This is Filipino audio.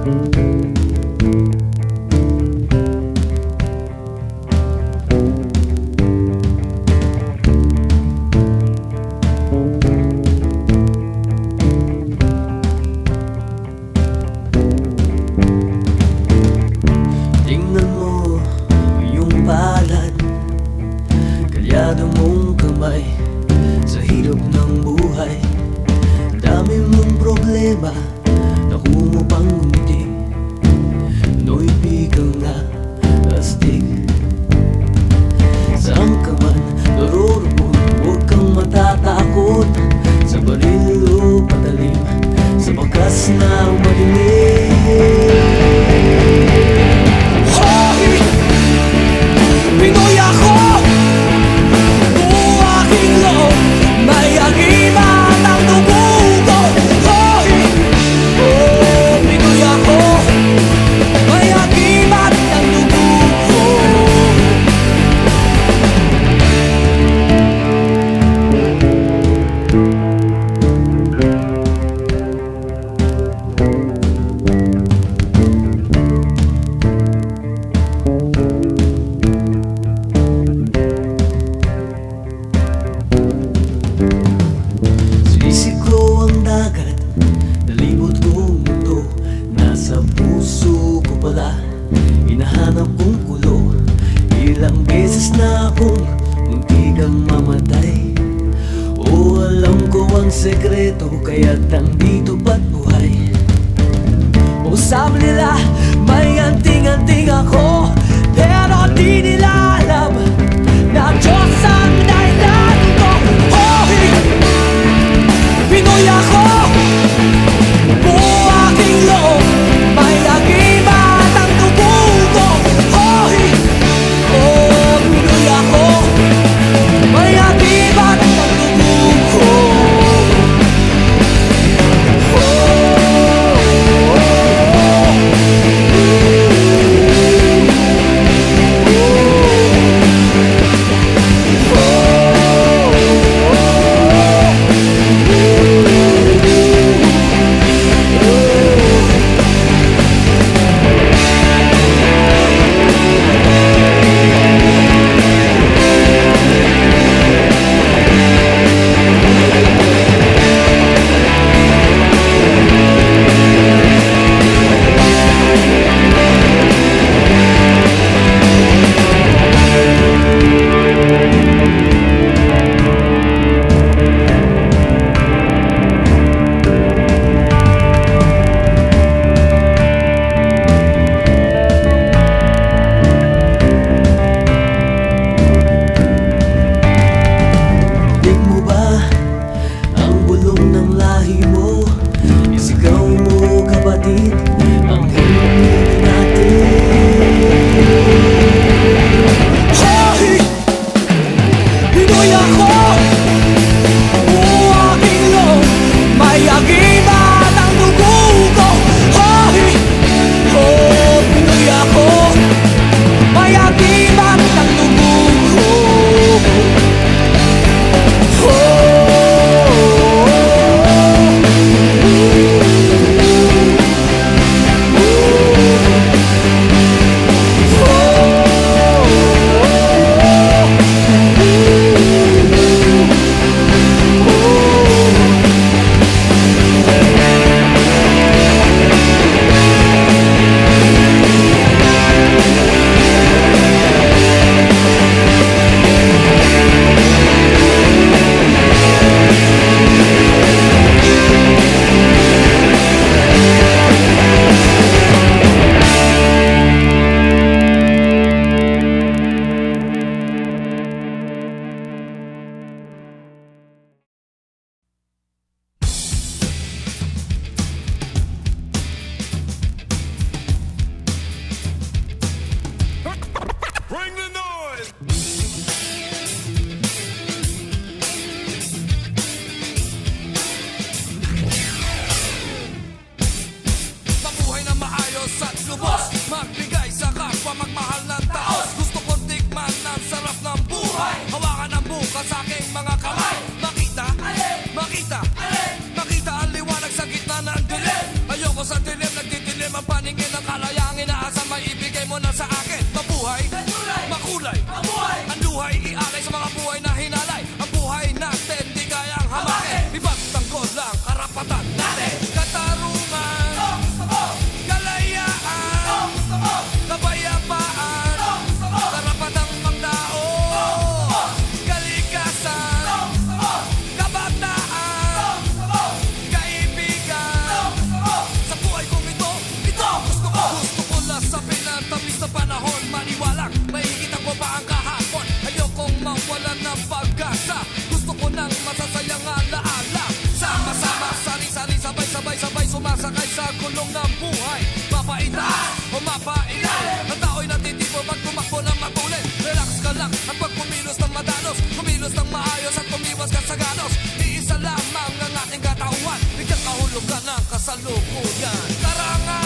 Tingnan mo yung palad, kalyado mong kamay sa hirap ng buhay. Dami mong problema, naku mo pang ngumiti. No'y biglang na astig. Saan ka man naroroon, huwag kang matatakot. Sa baril o patalim, sa bakas na madilim. Pinoy ako, buong aking loob, may agimat ang dugo ko. Hoy! Oh, Pinoy ako, may agimat ang dugo ko. Sisiklo ang dagat, nalibot kong mundo. Nasa puso ko pala, hinahanap kong kulo. Ilang beses na akong muntikang mamatay. O alam ko ang sekreto, kaya't nandito ba't buhay. O sabi nila, may anting-anting ako, pero di nila alam na Diyos ang dahilan ko. Hoy! Pinoy ako, buong aking loob, may agimat ang dugo ko. Hoy! Oh, Pinoy ako, may agimat ang dugo ko. lang, makikita ko pa ang kahapon. Ayokong mawala ng pag-asa, gusto ko nang masasayang alaala. Sama-sama, sali-sali, sabay-sabay, sumasakay sa gulong ng buhay. Mapaitaas o mapailalim, ang tao'y natitibo pag tumakbo ng matulin. Relax ka lang at pag kumilos ng madalos, kumilos ng maayos at tumiwas ka sa ganos. Iisa lamang ang ating katawan, bigyan kahulugan ng kasalukuyan. Tara nga